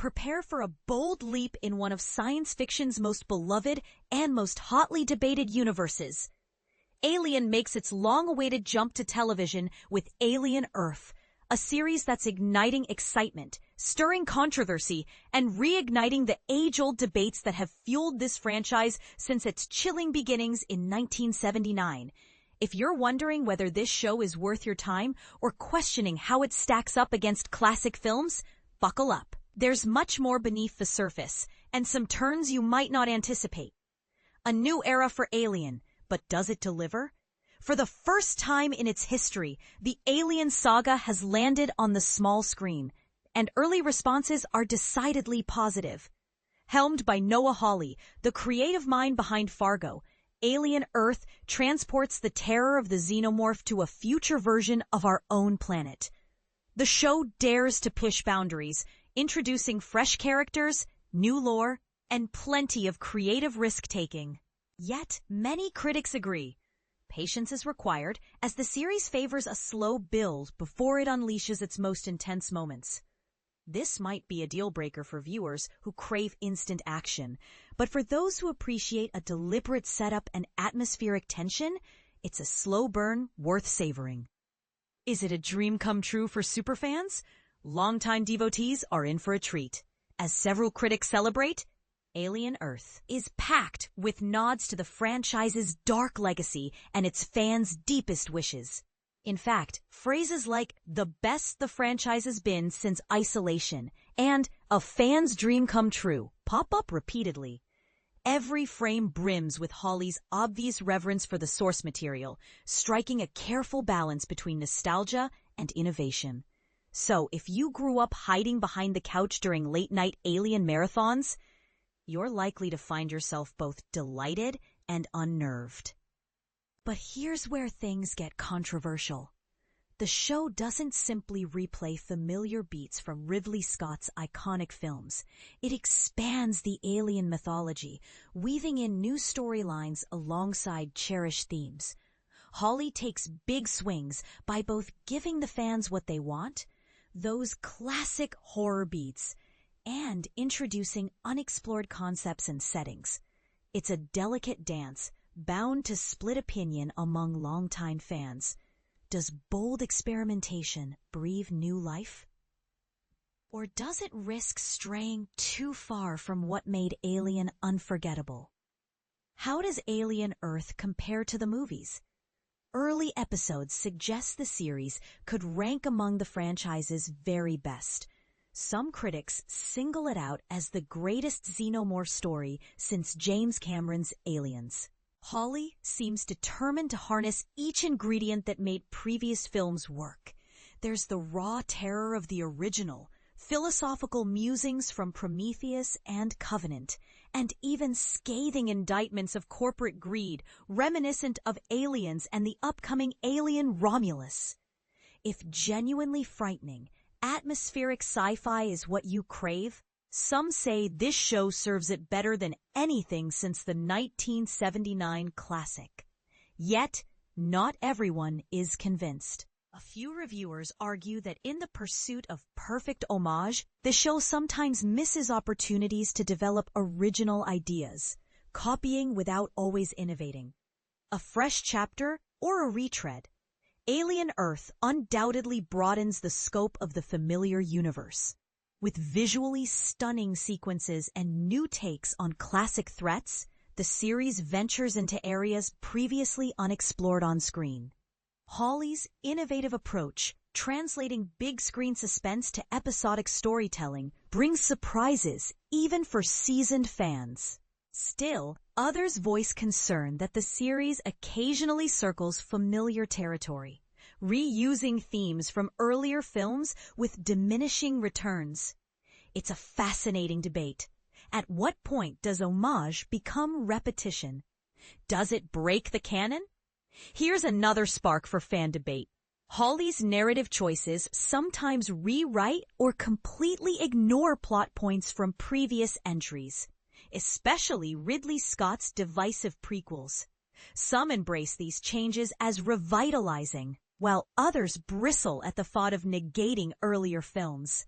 Prepare for a bold leap in one of science fiction's most beloved and most hotly debated universes. Alien makes its long-awaited jump to television with Alien Earth, a series that's igniting excitement, stirring controversy, and reigniting the age-old debates that have fueled this franchise since its chilling beginnings in 1979. If you're wondering whether this show is worth your time or questioning how it stacks up against classic films, buckle up. There's much more beneath the surface, and some turns you might not anticipate. A new era for Alien, but does it deliver? For the first time in its history, the Alien saga has landed on the small screen, and early responses are decidedly positive. Helmed by Noah Hawley, the creative mind behind Fargo, Alien Earth transports the terror of the Xenomorph to a future version of our own planet. The show dares to push boundaries, introducing fresh characters, new lore, and plenty of creative risk-taking. Yet, many critics agree. Patience is required, as the series favors a slow build before it unleashes its most intense moments. This might be a deal-breaker for viewers who crave instant action, but for those who appreciate a deliberate setup and atmospheric tension, it's a slow burn worth savoring. Is it a dream come true for superfans? Longtime devotees are in for a treat. As several critics celebrate, Alien Earth is packed with nods to the franchise's dark legacy and its fans' deepest wishes. In fact, phrases like "the best the franchise has been since Isolation" and "a fan's dream come true" pop up repeatedly. Every frame brims with Hawley's obvious reverence for the source material, striking a careful balance between nostalgia and innovation. So, if you grew up hiding behind the couch during late-night Alien marathons, you're likely to find yourself both delighted and unnerved. But here's where things get controversial. The show doesn't simply replay familiar beats from Ridley Scott's iconic films. It expands the alien mythology, weaving in new storylines alongside cherished themes. Hawley takes big swings by both giving the fans what they want, those classic horror beats, and introducing unexplored concepts and settings. It's a delicate dance, bound to split opinion among longtime fans. Does bold experimentation breathe new life? Or does it risk straying too far from what made Alien unforgettable? How does Alien Earth compare to the movies? Early episodes suggest the series could rank among the franchise's very best. Some critics single it out as the greatest xenomorph story since James Cameron's Aliens. Hawley seems determined to harness each ingredient that made previous films work. There's the raw terror of the original, philosophical musings from Prometheus and Covenant, and even scathing indictments of corporate greed reminiscent of Aliens and the upcoming Alien Romulus. If genuinely frightening, atmospheric sci-fi is what you crave, some say this show serves it better than anything since the 1979 classic. Yet, not everyone is convinced. A few reviewers argue that in the pursuit of perfect homage, the show sometimes misses opportunities to develop original ideas, copying without always innovating. A fresh chapter or a retread? Alien Earth undoubtedly broadens the scope of the familiar universe. With visually stunning sequences and new takes on classic threats, the series ventures into areas previously unexplored on screen. Hawley's innovative approach, translating big-screen suspense to episodic storytelling, brings surprises even for seasoned fans. Still, others voice concern that the series occasionally circles familiar territory, reusing themes from earlier films with diminishing returns. It's a fascinating debate. At what point does homage become repetition? Does it break the canon? Here's another spark for fan debate. Hawley's narrative choices sometimes rewrite or completely ignore plot points from previous entries, especially Ridley Scott's divisive prequels. Some embrace these changes as revitalizing, while others bristle at the thought of negating earlier films.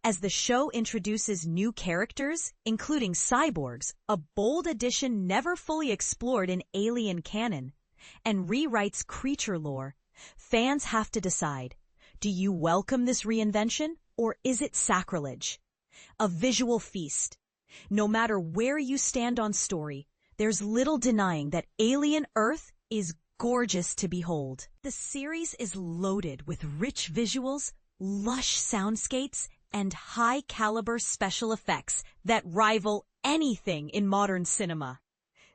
As the show introduces new characters, including cyborgs, a bold addition never fully explored in Alien canon, and rewrites creature lore, fans have to decide, do you welcome this reinvention or is it sacrilege? A visual feast. No matter where you stand on story, there's little denying that Alien Earth is gorgeous to behold. The series is loaded with rich visuals, lush soundscapes, and high-caliber special effects that rival anything in modern cinema.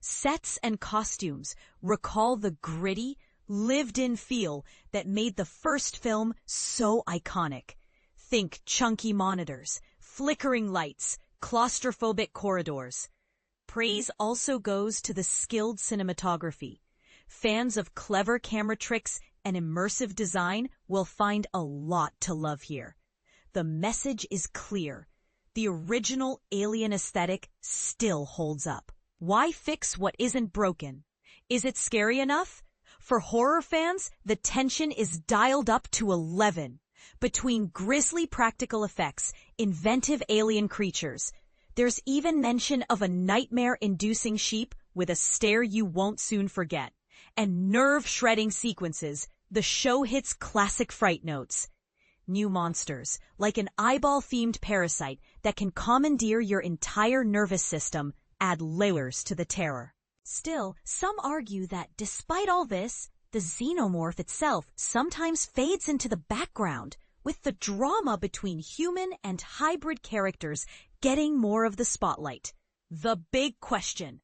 Sets and costumes recall the gritty, lived-in feel that made the first film so iconic. Think chunky monitors, flickering lights, claustrophobic corridors. Praise also goes to the skilled cinematography. Fans of clever camera tricks and immersive design will find a lot to love here. The message is clear. The original Alien aesthetic still holds up. Why fix what isn't broken? Is it scary enough? For horror fans, the tension is dialed up to 11. Between grisly practical effects, inventive alien creatures, there's even mention of a nightmare-inducing sheep with a stare you won't soon forget, and nerve-shredding sequences. The show hits classic fright notes. New monsters, like an eyeball-themed parasite that can commandeer your entire nervous system, add layers to the terror. Still, some argue that despite all this, the xenomorph itself sometimes fades into the background, with the drama between human and hybrid characters getting more of the spotlight. The big question: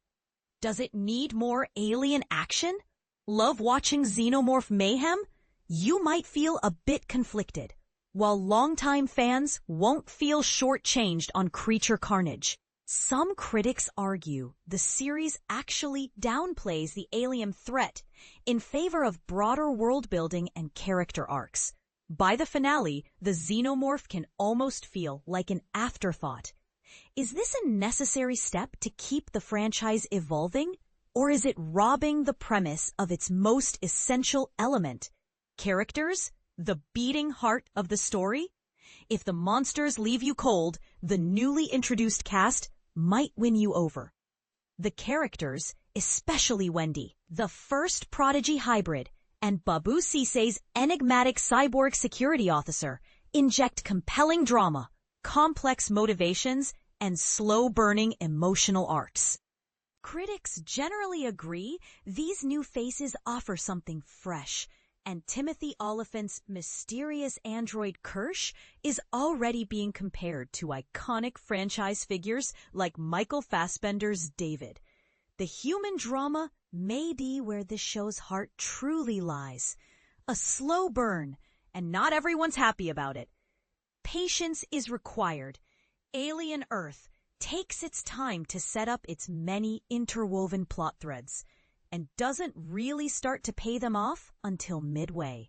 does it need more alien action? Love watching xenomorph mayhem? You might feel a bit conflicted, while longtime fans won't feel shortchanged on creature carnage. Some critics argue the series actually downplays the alien threat in favor of broader world-building and character arcs. By the finale, the xenomorph can almost feel like an afterthought. Is this a necessary step to keep the franchise evolving, or is it robbing the premise of its most essential element? Characters? The beating heart of the story? If the monsters leave you cold, the newly introduced cast might win you over. The characters, especially Wendy, the first prodigy hybrid, and Babu Sisay's enigmatic cyborg security officer, inject compelling drama, complex motivations, and slow-burning emotional arcs. Critics generally agree these new faces offer something fresh, and Timothy Oliphant's mysterious android Kirsh is already being compared to iconic franchise figures like Michael Fassbender's David. The human drama may be where this show's heart truly lies. A slow burn, and not everyone's happy about it. Patience is required. Alien Earth takes its time to set up its many interwoven plot threads, and doesn't really start to pay them off until midway.